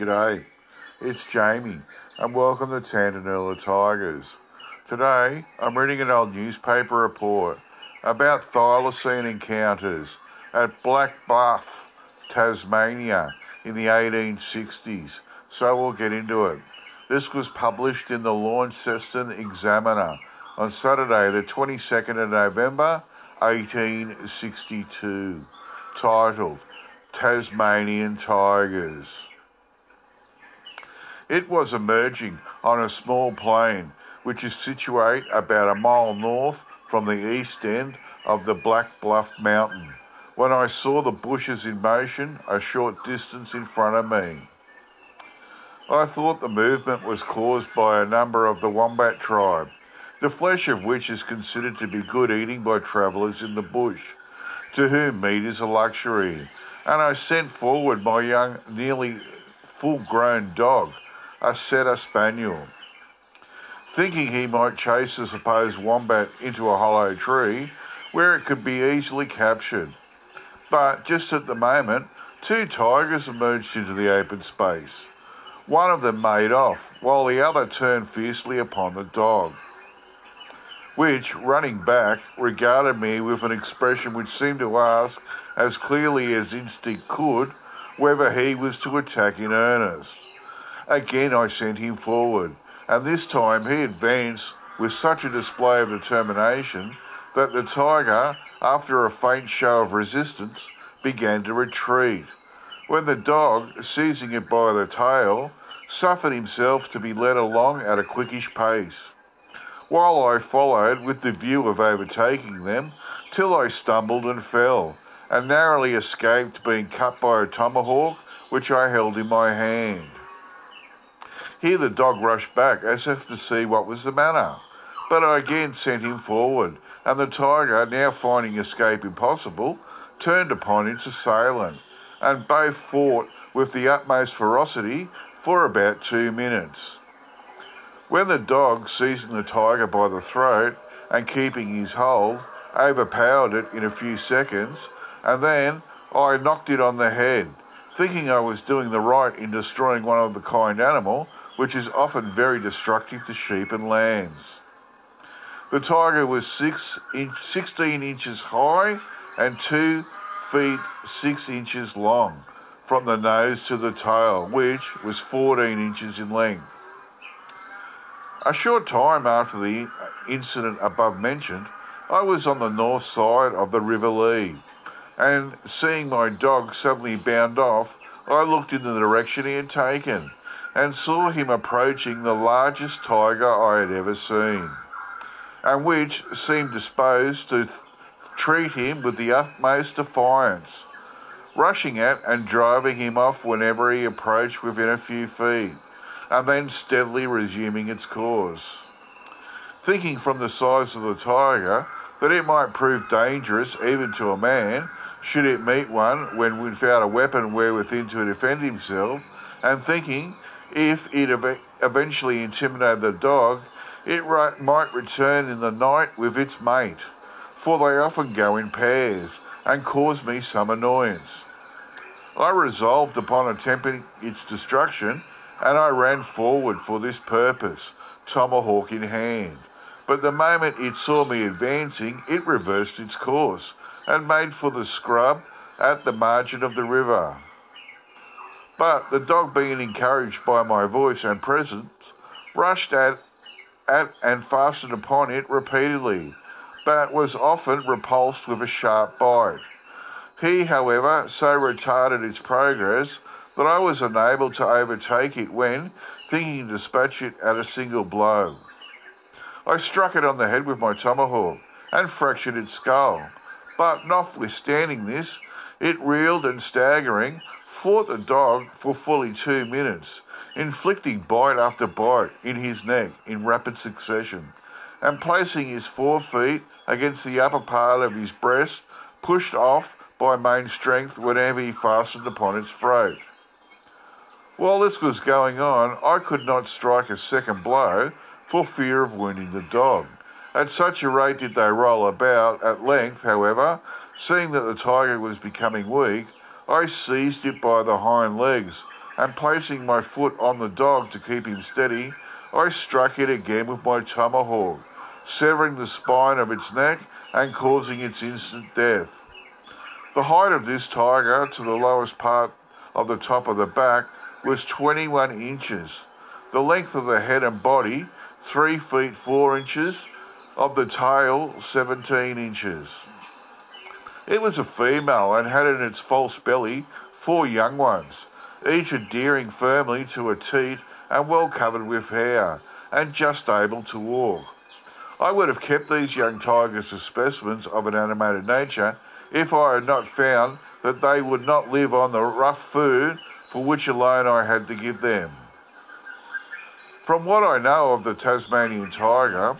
G'day, it's Jamie and welcome to Tantanoola Tigers. Today I'm reading an old newspaper report about thylacine encounters at Black Bluff, Tasmania in the 1860s, so we'll get into it. This was published in the Launceston Examiner on Saturday the 22nd of November 1862, titled Tasmanian Tigers. It was emerging on a small plain which is situate about a mile north from the east end of the Black Bluff mountain when I saw the bushes in motion a short distance in front of me. I thought the movement was caused by a number of the wombat tribe, the flesh of which is considered to be good eating by travellers in the bush, to whom meat is a luxury, and I sent forward my young, nearly full-grown dog, a setter spaniel, thinking he might chase the supposed wombat into a hollow tree where it could be easily captured. But just at the moment, two tigers emerged into the open space. One of them made off, while the other turned fiercely upon the dog, which, running back, regarded me with an expression which seemed to ask, as clearly as instinct could, whether he was to attack in earnest. Again I sent him forward, and this time he advanced with such a display of determination that the tiger, after a faint show of resistance, began to retreat, when the dog, seizing it by the tail, suffered himself to be led along at a quickish pace, while I followed with the view of overtaking them, till I stumbled and fell, and narrowly escaped being cut by a tomahawk which I held in my hand. Here the dog rushed back as if to see what was the matter, but I again sent him forward, and the tiger, now finding escape impossible, turned upon its assailant, and both fought with the utmost ferocity for about 2 minutes. When the dog, seizing the tiger by the throat and keeping his hold, overpowered it in a few seconds, and then I knocked it on the head, thinking I was doing the right in destroying one of the kind animal, which is often very destructive to sheep and lambs. The tiger was 16 inches high and 2 feet 6 inches long, from the nose to the tail, which was 14 inches in length. A short time after the incident above mentioned, I was on the north side of the River Lee, and seeing my dog suddenly bound off, I looked in the direction he had taken, and saw him approaching the largest tiger I had ever seen, and which seemed disposed to treat him with the utmost defiance, rushing at and driving him off whenever he approached within a few feet, and then steadily resuming its course. Thinking from the size of the tiger that it might prove dangerous even to a man, should it meet one when without a weapon wherewith to defend himself, and thinking, if it eventually intimidated the dog, it might return in the night with its mate, for they often go in pairs, and cause me some annoyance. I resolved upon attempting its destruction, and I ran forward for this purpose, tomahawk in hand. But the moment it saw me advancing, it reversed its course, and made for the scrub at the margin of the river. But the dog, being encouraged by my voice and presence, rushed at and fastened upon it repeatedly, but was often repulsed with a sharp bite. He, however, so retarded its progress that I was unable to overtake it when, thinking to dispatch it at a single blow, I struck it on the head with my tomahawk and fractured its skull. But notwithstanding this, it reeled and staggering, fought the dog for fully 2 minutes, inflicting bite after bite in his neck in rapid succession, and placing his 4 feet against the upper part of his breast, pushed off by main strength whenever he fastened upon its throat. While this was going on, I could not strike a second blow for fear of wounding the dog. At such a rate did they roll about. At length, however, seeing that the tiger was becoming weak, I seized it by the hind legs, and placing my foot on the dog to keep him steady, I struck it again with my tomahawk, severing the spine of its neck and causing its instant death. The height of this tiger to the lowest part of the top of the back was 21 inches. The length of the head and body, 3 feet 4 inches, of the tail, 17 inches. It was a female and had in its false belly 4 young ones, each adhering firmly to a teat and well covered with hair, and just able to walk. I would have kept these young tigers as specimens of an animated nature if I had not found that they would not live on the rough food for which alone I had to give them. From what I know of the Tasmanian tiger,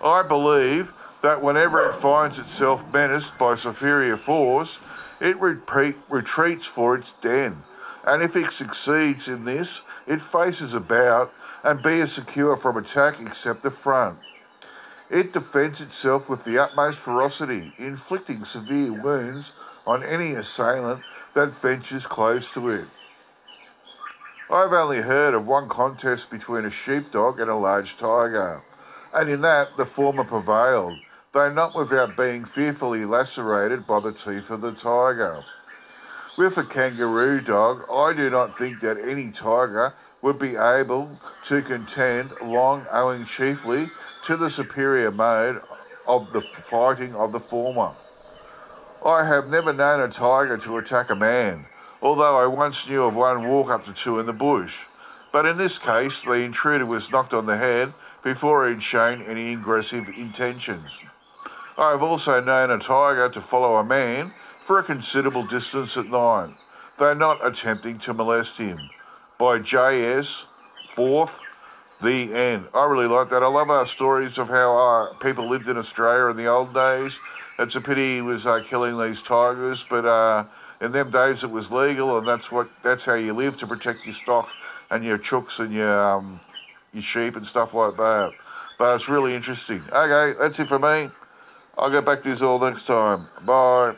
I believe that whenever it finds itself menaced by superior force, it retreats for its den, and if it succeeds in this, it faces about and be as secure from attack except the front. It defends itself with the utmost ferocity, inflicting severe wounds on any assailant that ventures close to it. I've only heard of one contest between a sheepdog and a large tiger, and in that the former prevailed, though not without being fearfully lacerated by the teeth of the tiger. With a kangaroo dog, I do not think that any tiger would be able to contend long, owing chiefly to the superior mode of the fighting of the former. I have never known a tiger to attack a man, although I once knew of one walk up to 2 in the bush. But in this case, the intruder was knocked on the head before he'd shown any aggressive intentions. I have also known a tiger to follow a man for a considerable distance at night, though not attempting to molest him. By J.S. Forth, the end. I really like that. I love our stories of how people lived in Australia in the old days. It's a pity he was killing these tigers, but in them days it was legal, and that's how you live, to protect your stock and your chooks and your sheep and stuff like that. But it's really interesting. Okay, that's it for me. I'll get back to this all next time. Bye.